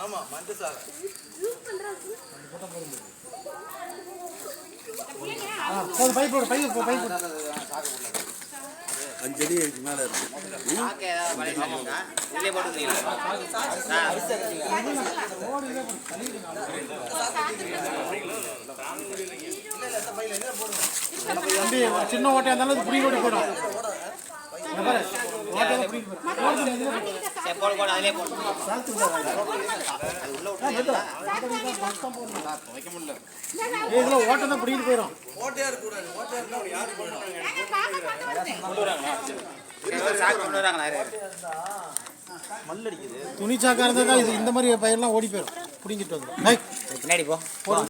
ஆமா மஞ்ச sir pipe போடு பைப் பைப் 5 அடி மேல இருக்கு சின்ன ஓட்டையா இருந்தாலும் புடி ஓடி போடும் ஓட்டம் தான் பிடிக்கிட்டு போயிடும். துணி சாக்கா இருந்தா இது இந்த மாதிரி பயிரெல்லாம் ஓடி போயிடும் பிடிங்கிட்டு வந்து பின்னாடி போ.